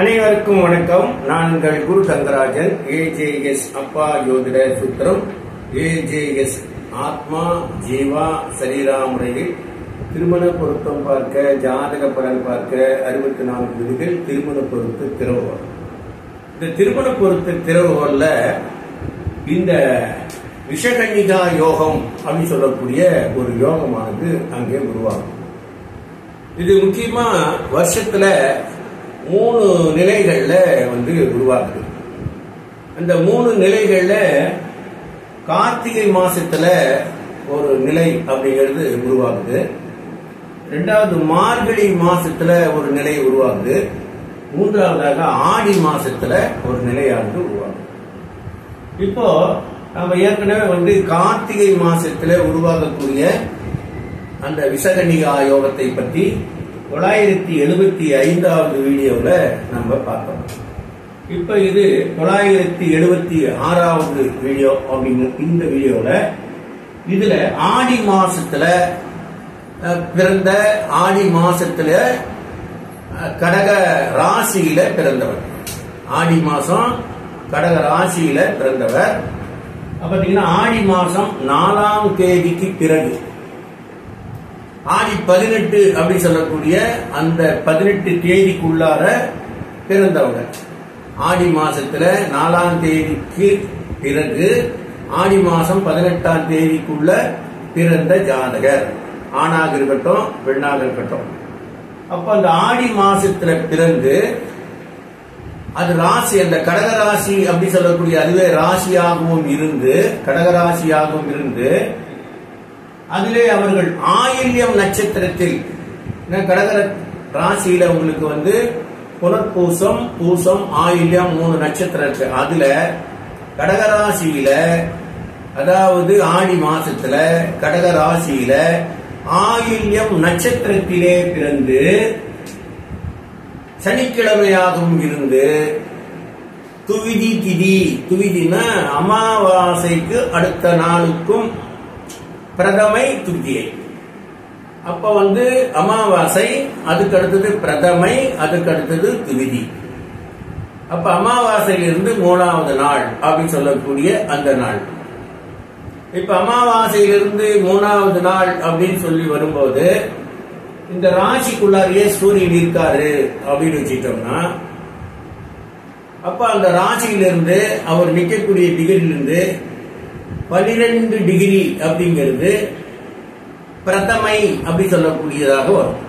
அனைவருக்கும் வணக்கம். நான் உங்கள் குரு தங்கராஜன். ஏஜேஎஸ் அப்பா ஜோதிட சூத்திரம், ஏஜேஎஸ் ஆத்மா ஜீவா சரீரா முறையில் திருமண பொருத்தம் பார்க்க, ஜாதக பலன் பார்க்க 64 விதிகள் திருமண பொருத்த திறவுகோல். இந்த திருமண பொருத்த திறவுகோல்ல இந்த விஷகன்னிகா யோகம் அப்படின்னு சொல்லக்கூடிய ஒரு யோகமானது அங்கே உருவாகும். இது முக்கியமா வருஷத்துல 3 நிலைகள்ல உருவாகுது. அந்த 3 நிலைகள்ல கார்த்திகை மாசத்துல ஒரு நிலை அப்படிங்கிறது உருவாகுது. 2வது மார்கழி மாசத்துல ஒரு நிலை உருவாகுது. 3வதாக ஆடி மாசத்துல ஒரு நிலையானது உருவாகுது. இப்போ நம்ம ஏற்கனவே கார்த்திகை மாசத்துல உருவாகக்கூடிய அந்த விஷகன்னிகா யோகத்தை பற்றி 975வது வீடியோல நம்ம பார்த்தோம். இப்ப இது 976வது வீடியோ அப்படிங்கிற இந்த வீடியோல இதுல ஆடி மாசத்துல பிறந்த, ஆடி மாசத்துல கடக ராசியில பிறந்தவர், ஆடி மாசம் கடக ராசியில பிறந்தவர். பாத்தீங்கன்னா ஆடி மாசம் 4ஆம் தேதிக்கு பிறகு ஆடி 18 அப்படி சொல்லக்கூடிய அந்த 18 தேதிக்குள்ளார பிறந்தவங்க. ஆடி மாசத்துல 4ஆம் தேதிக்கு பிறகு ஆடி மாசம் 18ஆம் தேதிக்குள்ள பிறந்த ஜாதகர், ஆணாக இருக்கட்டும் பெண்ணாக இருக்கட்டும். அப்ப அந்த ஆடி மாசத்துல பிறந்து அது ராசி, அந்த கடகராசி அப்படி சொல்லக்கூடிய அதுவே ராசியாகவும் இருந்து, கடகராசியாகவும் இருந்து, அதிலே அவர்கள் ஆயில்யம் நட்சத்திரத்தில், கடக ராசியில உங்களுக்கு புனர்பூசம், பூசம், ஆயில்யம் 3 நட்சத்திரம் இருக்கு. அதுல கடகராசியில, அதாவது ஆடி மாசத்துல கடகராசியில ஆயில்யம் நட்சத்திரத்திலே பிறந்து சனிக்கிழமையாகவும் இருந்து துவிதி திதி, துவிதினா அமாவாசைக்கு அடுத்த நாளுக்கும் பிரதமை துத்தியை. அப்ப அமாவாசை, அதுக்கு அடுத்தது பிரதமை, அதுக்கு அடுத்தது துவிதி. அப்ப அமாவாசையிலிருந்து 3வது நாள் அப்படின்னு சொல்லக்கூடிய அந்த நாள். இப்ப அமாவாசையிலிருந்து 3வது நாள் அப்படின்னு சொல்லி வரும்போது இந்த ராசிக்குள்ளாரியே சூரியன் இருக்காரு அப்படின்னு வச்சுட்டோம்னா, அப்ப அந்த ராசியிலிருந்து அவர் நிற்கக்கூடிய டிகிரியிலிருந்து 12 டிகிரி அப்படிங்கிறது பிரதமை அப்படி சொல்லக்கூடியதாக வரும்.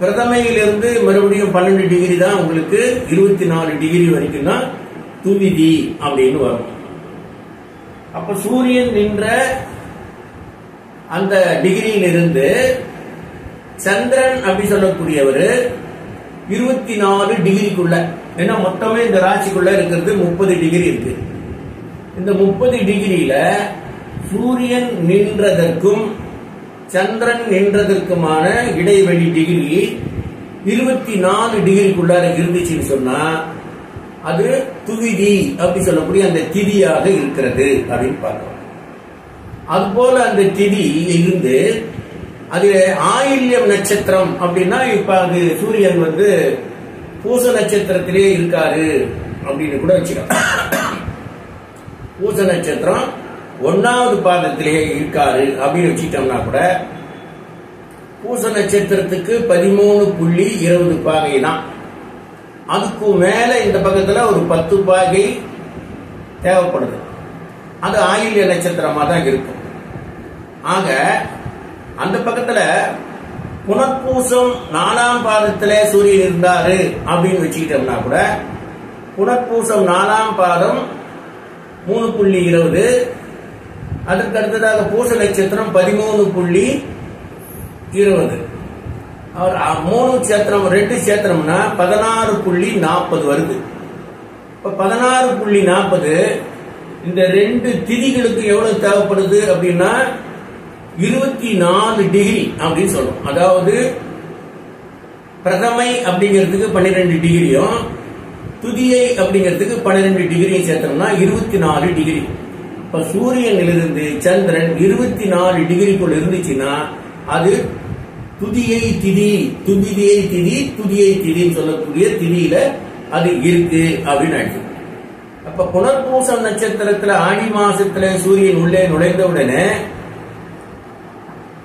பிரதமையிலிருந்து மறுபடியும் 12 டிகிரி தான் உங்களுக்கு 24 டிகிரி வரைக்கும் தான் துவிதி அப்படின்னு வரும். அப்ப சூரியன் நின்ற அந்த டிகிரியிலிருந்து சந்திரன் அப்படி சொல்லக்கூடியவர் 24 டிகிரிக்குள்ள, ஏன்னா மொத்தமே இந்த ராசிக்குள்ள இருக்கிறது 30 டிகிரி இருக்கு. இந்த 30 டிகிரியில சூரியன் நின்றதற்கும் சந்திரன் நின்றதற்குமான இடைவெளி டிகிரி 24 டிகிரிக்குள்ளார இருந்துச்சுன்னு சொன்னா அது துவிதி அப்படி சொல்லக்கூடிய அந்த திதியாக இருக்கிறது அப்படின்னு பார்க்கிறோம். அதுபோல அந்த திதி இருந்து அது ஆயில்யம் நட்சத்திரம் அப்படின்னா, இப்ப அது சூரியன் பூச நட்சத்திரத்திலே இருக்காரு அப்படின்னு கூட வச்சுக்கலாம். பூச நட்சத்திரம் 1வது பாதத்திலேயே இருக்காரு அப்படின்னு வச்சுட்டோம்னா கூட பூச நட்சத்திரத்துக்கு 13.20 பாகை தான். அதுக்கு மேல இந்த பக்கத்துல ஒரு 10 பாகை தேவைப்படுது. அது ஆயில்ய நட்சத்திரமா தான் இருக்கும். ஆக அந்த பக்கத்துல புனர்பூசம் 4ஆம் பாதத்துல சூரியன் இருந்தாரு அப்படின்னு வச்சுக்கிட்டோம்னா கூட புனர்பூசம் 4ஆம் பாதம் 3.20, அதற்கு அடுத்ததாக பூச நட்சத்திரம் 13.20. அவர் 3 சேத்திரம் 2 சேத்திரம்னா 16.40 வருது. இப்ப 16.40 இந்த 2 திதிகளுக்கு எவ்வளவு தேவைப்படுது அப்படின்னா 24 டிகிரி அப்படின்னு சொல்றோம். அதாவது பிரதமை அப்படிங்கிறதுக்கு 12 டிகிரியும் துதியை அப்படிங்கிறதுக்கு 12 டிகிரியும் சேர்த்தோம்னா 24 டிகிரி. இப்ப சூரியனிலிருந்து சந்திரன் 24 டிகிரிக்குள் இருந்துச்சுன்னா அது துதியை திதி, துதியை திதி, துதியை திதின்னு சொல்லக்கூடிய திதியில அது இருக்கு அப்படின்னு அர்த்தம். அப்ப புனர்பூசம் நட்சத்திரத்துல ஆடி மாசத்துல சூரியன் உள்ளே நுழைந்த உடனே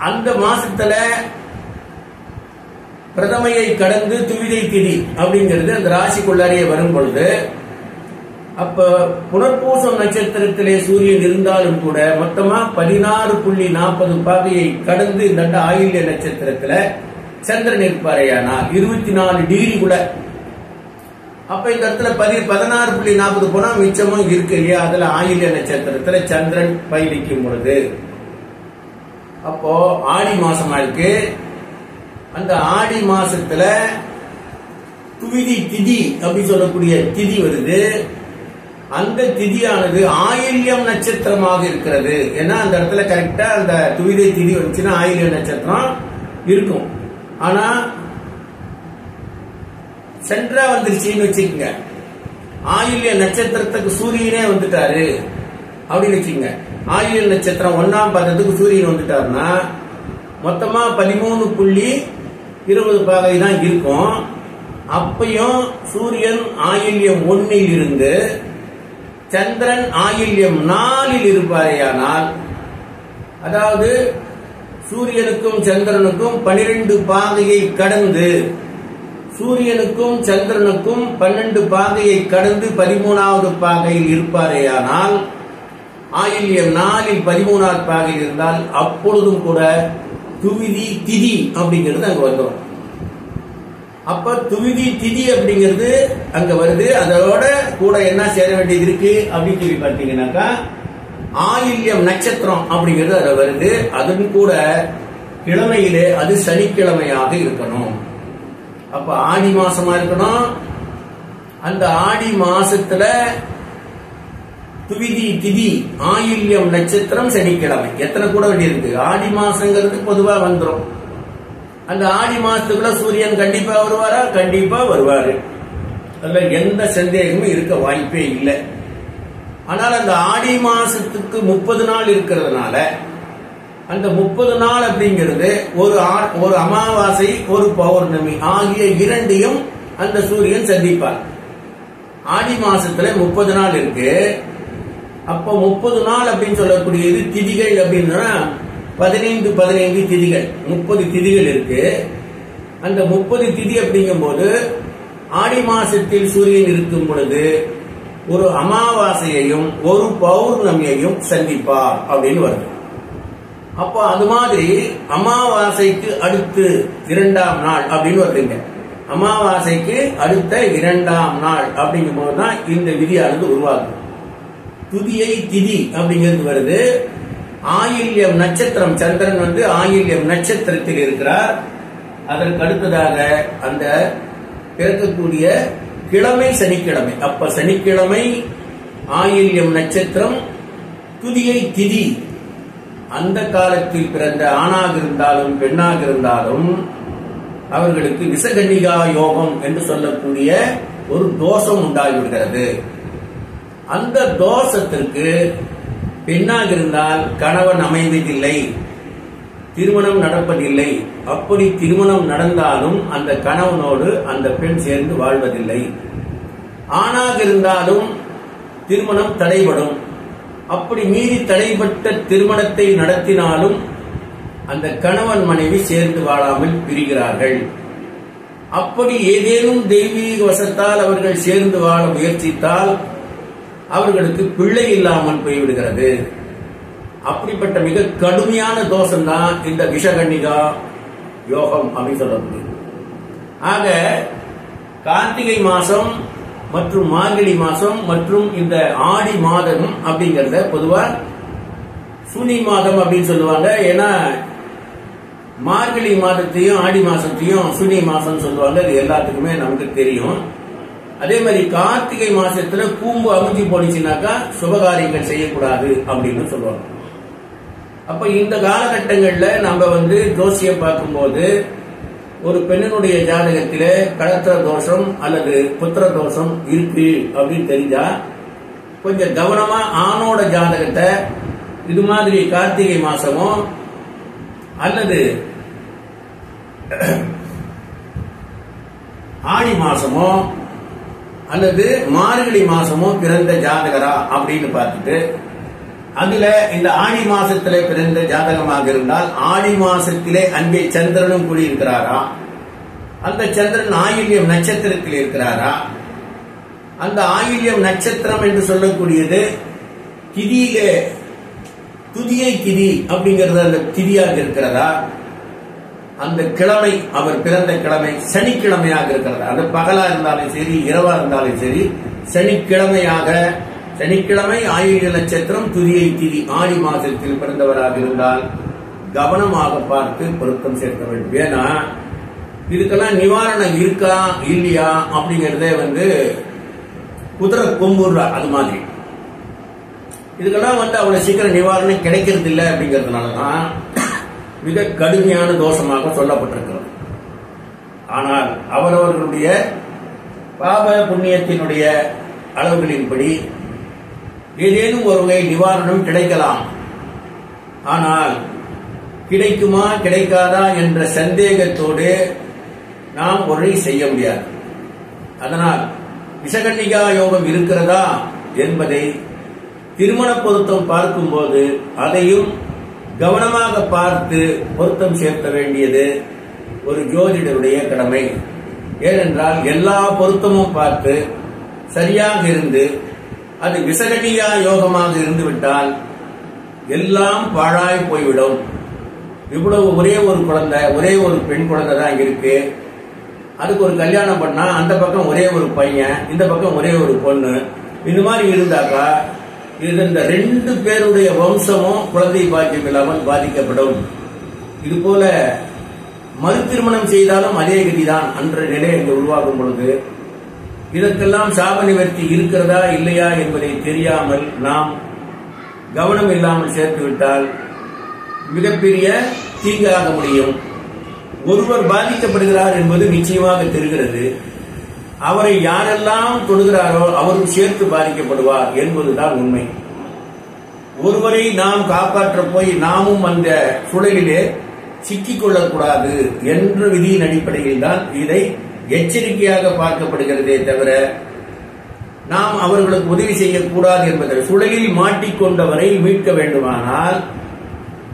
அந்த மாசத்துல பிரதமையை கடந்து துவிதை திதி அப்படிங்கிறது அந்த ராசிக்குள்ளாரியே வரும் பொழுது, அப்ப புனர்பூசம் நட்சத்திரத்திலே சூரியன் இருந்தாலும் கூட மொத்தமா 16.40 பாகையை கடந்து இந்த ஆயில்ய நட்சத்திரத்துல சந்திரன் இருப்பாரையானால் 24 டிகிரிக்குள்ள. அப்ப இந்த இடத்துல 16.40 போனா மிச்சமும் இருக்கு இல்லையா? அதுல ஆயில்ய நட்சத்திரத்துல சந்திரன் பயணிக்கும் பொழுது அப்போ ஆடி மாசமா இருக்கு. அந்த ஆடி மாசத்துல துவிதி திதி அப்படி சொல்லக்கூடிய திதி வருது. அந்த திதியானது ஆயில்யம் நட்சத்திரமாக இருக்கிறது. ஏன்னா அந்த இடத்துல கரெக்டா அந்த துவிதை திதி வந்துச்சுன்னா ஆயில்ய நட்சத்திரம் இருக்கும். ஆனா சென்ட்ரா வந்துருச்சுன்னு வச்சுக்கோங்க, ஆயில்ய நட்சத்திரத்துக்கு சூரியனே வந்துட்டாரு அப்படின்னு வச்சுக்கோங்க. ஆயில்ய நட்சத்திரம் 1ஆம் பாதத்துக்கு சூரியன் வந்துட்டாருன்னா மொத்தமா 13.20 பாகை தான் இருக்கும். அப்பையும் சூரியன் ஆயில்யம் 1 இருந்து சந்திரன் ஆயில்யம் 4 இருப்பாரேயானால், அதாவது சூரியனுக்கும் சந்திரனுக்கும் 12 பாகையை கடந்து, சூரியனுக்கும் சந்திரனுக்கும் 12 பாகையை கடந்து 13வது பாகையில் இருப்பாரேயானால், ஆயில்யம் 4 13வது பாகையில் இருந்தால் அப்பொழுதும் கூட துவிதி திதி அப்படிங்கிறது அங்க வந்துடும். அப்ப துவிதி திதி அப்படிங்கிறது அங்க வருது. அதோட கூட என்ன சேர வேண்டியது இருக்கு அப்படின்னு சொல்லி பார்த்தீங்கன்னாக்கா ஆயில்யம் நட்சத்திரம் அப்படிங்கிறது அதுல வருது. அதுவும் கூட கிழமையிலே அது சனிக்கிழமையாக இருக்கணும். அப்ப ஆடி மாசமா இருக்கணும். அந்த ஆடி மாசத்துல துவிதி திதி ஆயில்யம் நட்சத்திரம் சனிக்கிழமை. எத்தனை கூட வேண்டியிருக்கு? ஆடி மாசங்கிறது பொதுவா வந்துடும். அந்த ஆடி மாசத்துக்குள்ள சூரியன் கண்டிப்பா வருவாரா? கண்டிப்பா வருவாரு. அதுல எந்த சந்தேகமும் இருக்க வாய்ப்பே இல்லை. ஆனால் அந்த ஆடி மாசத்துக்கு 30 நாள் இருக்கிறதுனால அந்த 30 நாள் அப்படிங்கிறது ஒரு அமாவாசை ஒரு பௌர்ணமி ஆகிய இரண்டையும் அந்த சூரியன் சந்திப்பார். ஆடி மாசத்துல 30 நாள் இருக்கு. அப்போ 30 நாள் அப்படின்னு சொல்லக்கூடியது திதிகள் அப்படின்னா 15 திதிகள், 30 திதிகள் இருக்கு. அந்த 30 திதி அப்படிங்கும் போது ஆடி மாசத்தில் சூரியன் இருக்கும் பொழுது ஒரு அமாவாசையையும் ஒரு பௌர்ணமியையும் சந்திப்பார் அப்படின்னு வருது. அப்போ அது மாதிரி அமாவாசைக்கு அடுத்து 2ஆம் நாள் அப்படின்னு வருதுங்க. அமாவாசைக்கு அடுத்த 2ஆம் நாள் அப்படிங்கும் போதுதான் இந்த விதியானது உருவாகும். துதியை திதி அப்படிங்கிறது வருது. ஆயில்யம் நட்சத்திரம், சந்திரன் ஆயில்யம் நட்சத்திரத்தில் இருக்கிறார். அதற்கு அடுத்ததாக அந்த பிறக்கக்கூடிய கிழமை சனிக்கிழமை. அப்ப சனிக்கிழமை ஆயில்யம் நட்சத்திரம், துதியை திதி. அந்த காலத்தில் பிறந்த ஆணாக இருந்தாலும் பெண்ணாக இருந்தாலும் அவர்களுக்கு விசகன்னிகா யோகம் என்று சொல்லக்கூடிய ஒரு தோஷம் உண்டாகிவிடுகிறது. அந்த தோஷத்திற்கு பெண்ணாக இருந்தால் கணவன் அமைவதில்லை, திருமணம் நடப்பதில்லை. அப்படி திருமணம் நடந்தாலும் அந்த கணவனோடு அந்த பெண் சேர்ந்து வாழ்வதில்லை. ஆணாக இருந்தாலும் திருமணம் தடைபடும். அப்படி மீறி தடைப்பட்ட திருமணத்தை நடத்தினாலும் அந்த கணவன் மனைவி சேர்ந்து வாழாமல் பிரிகிறார்கள். அப்படி ஏதேனும் தெய்வீக வசத்தால் அவர்கள் சேர்ந்து வாழ முயற்சித்தால் அவர்களுக்கு பிள்ளை இல்லாமல் போய்விடுகிறது. அப்படிப்பட்ட மிக கடுமையான தோஷம் தான் இந்த விஷகன்னிகா யோகம் அப்படின்னு சொல்லப்படுது. ஆக கார்த்திகை மாசம் மற்றும் மார்கழி மாசம் மற்றும் இந்த ஆடி மாதம் அப்படிங்கறத பொதுவா சூனி மாதம் அப்படின்னு சொல்லுவாங்க. ஏன்னா மார்கழி மாதத்தையும் ஆடி மாசத்தையும் சூனி மாசம் சொல்லுவாங்க. அது எல்லாத்துக்குமே நமக்கு தெரியும். அதே மாதிரி கார்த்திகை மாசத்துல கூம்பு அமுஞ்சி போனிச்சுனாக்கா சுபகாரியங்கள் செய்யக்கூடாது அப்படின்னு சொல்லுவாங்க. அப்ப இந்த காலகட்டங்கள்ல நம்ம ஜோசியம் பார்க்கும்போது ஒரு பெண்ணினுடைய ஜாதகத்திலே கலத்திர தோஷம் அல்லது புத்திர தோஷம் இருக்கு அப்படின்னு தெரிஞ்சா கொஞ்சம் கவனமா ஆணோட ஜாதகத்தை இது மாதிரி கார்த்திகை மாசமோ அல்லது ஆடி மாசமோ அல்லது மார்கழி மாசமோ பிறந்த ஜாதகரா அப்படின்னு பார்த்துட்டு அதுல இந்த ஆடி மாசத்திலே பிறந்த ஜாதகமாக இருந்தால் ஆடி மாசத்திலே அங்கே சந்திரனும் கூடியிருக்கிறாரா, அந்த சந்திரன் ஆயில்யம் நட்சத்திரத்தில் இருக்கிறாரா, அந்த ஆயில்யம் நட்சத்திரம் என்று சொல்லக்கூடியது துதியை திதி அப்படிங்கிறது அந்த திதியாக இருக்கிறதா, அந்த கிழமை அவர் பிறந்த கிழமை சனிக்கிழமையாக இருக்கிறதா, அது பகலா இருந்தாலும் சரி இரவா இருந்தாலும் சரி சனிக்கிழமை ஆயில்ய நட்சத்திரம் துதியை திதி ஆடி மாசத்தில் பிறந்தவராக இருந்தால் கவனமாக பார்த்து பொருத்தம் சேர்க்க வேண்டும். ஏன்னா இதுக்கெல்லாம் நிவாரணம் இருக்கா இல்லையா அப்படிங்கறதே குதிரை கொம்புறா அது மாதிரி. இதுக்கெல்லாம் அவ்வளவு சீக்கிரம் நிவாரணம் கிடைக்கிறது இல்லை அப்படிங்கறதுனாலதான் மிக கடுமையான தோஷமாக சொல்லப்பட்டிருக்கிறது. ஆனால் அவரவர்களுடைய பாப புண்ணியத்தினுடைய அளவுகளின்படி ஏதேனும் ஒரு வகை நிவாரணம் கிடைக்கலாம். ஆனால் கிடைக்குமா கிடைக்காதா என்ற சந்தேகத்தோடு நாம் ஒரு செய்ய முடியாது. அதனால் விஷகன்னிகா யோகம் இருக்கிறதா என்பதை திருமண பொருத்தம் பார்க்கும்போது அதையும் கவனமாக பார்த்து பொருத்தம் சேர்க்க வேண்டியது ஒரு ஜோதிடருடைய கடமை. ஏனென்றால் எல்லா பொருத்தமும் பார்த்து சரியாக இருந்து அது விசகன்னிகா யோகமாக இருந்து விட்டால் எல்லாம் பாழாய் போய்விடும். இவ்வளவு ஒரே ஒரு குழந்தை, ஒரே ஒரு பெண் குழந்தை தான் இருக்கு, அதுக்கு ஒரு கல்யாணம் பண்ணா அந்த பக்கம் ஒரே ஒரு பையன், இந்த பக்கம் ஒரே ஒரு பொண்ணு, இந்த மாதிரி இருந்தாக்கா இந்த 2 பேருடைய வம்சமும் குழந்தை பாக்கியம் இல்லாமல் பாதிக்கப்படும். இது போல மறு திருமணம் செய்தாலும் அதே கதிதான் அன்ற நிலை இங்கு உருவாகும் பொழுது இதற்கெல்லாம் சாப நிவர்த்தி இருக்கிறதா இல்லையா என்பதை தெரியாமல் நாம் கவனம் இல்லாமல் சேர்த்துவிட்டால் மிகப்பெரிய தீங்காக முடியும். ஒருவர் பாதிக்கப்படுகிறார் என்பது நிச்சயமாக தெரிகிறது. அவரை யாரெல்லாம் தொடுகிறாரோ அவரும் சேர்த்து பாதிக்கப்படுவார் என்பதுதான் உண்மை. ஒருவரை நாம் காப்பாற்ற போய் நாமும் அந்த சுழலிலே சிக்கிக் கொள்ளக்கூடாது என்ற விதியின் அடிப்படையில் தான் இதை எச்சரிக்கையாக பார்க்கப்படுகிறதே தவிர நாம் அவர்களுக்கு உதவி செய்யக்கூடாது என்பதை சுழலில் மாட்டிக்கொண்டவரை மீட்க வேண்டுமானால்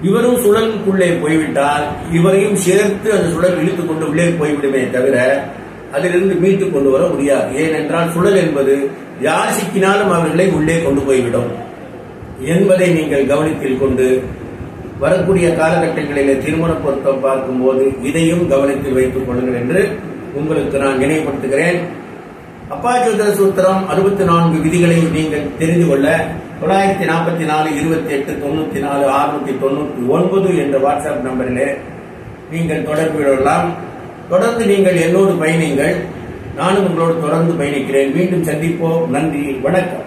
இவரும் சுழலுக்குள்ளே போய்விட்டால் இவரையும் சேர்த்து அந்த சுழல் இழுத்துக் கொண்டு உள்ளே போய்விடுமே தவிர அதிலிருந்து மீட்டுக் கொண்டு வர முடியாது. ஏனென்றால் சுழல் என்பது யார் சிக்கினாலும் அவர்களை உள்ளே கொண்டு போய்விடும் என்பதை நீங்கள் கவனத்தில் கொண்டு வரக்கூடிய காலகட்டங்களிலே திருமண பொருத்தம் பார்க்கும்போது இதையும் கவனத்தில் வைத்துக் கொள்ளுங்கள் என்று உங்களுக்கு நான் நினைவுபடுத்துகிறேன். அப்பா ஜோதிட சூத்திரம் 64 விதிகளை நீங்கள் தெரிந்து கொள்ள 944 28 94 699 என்ற வாட்ஸ்அப் நம்பரிலே நீங்கள் தொடர்பு கொள்ளலாம். தொடர்ந்து நீங்கள் என்னோடு பயணிங்கள், நானும் உங்களோடு தொடர்ந்து பயணிக்கிறேன். மீண்டும் சந்திப்போம். நன்றி, வணக்கம்.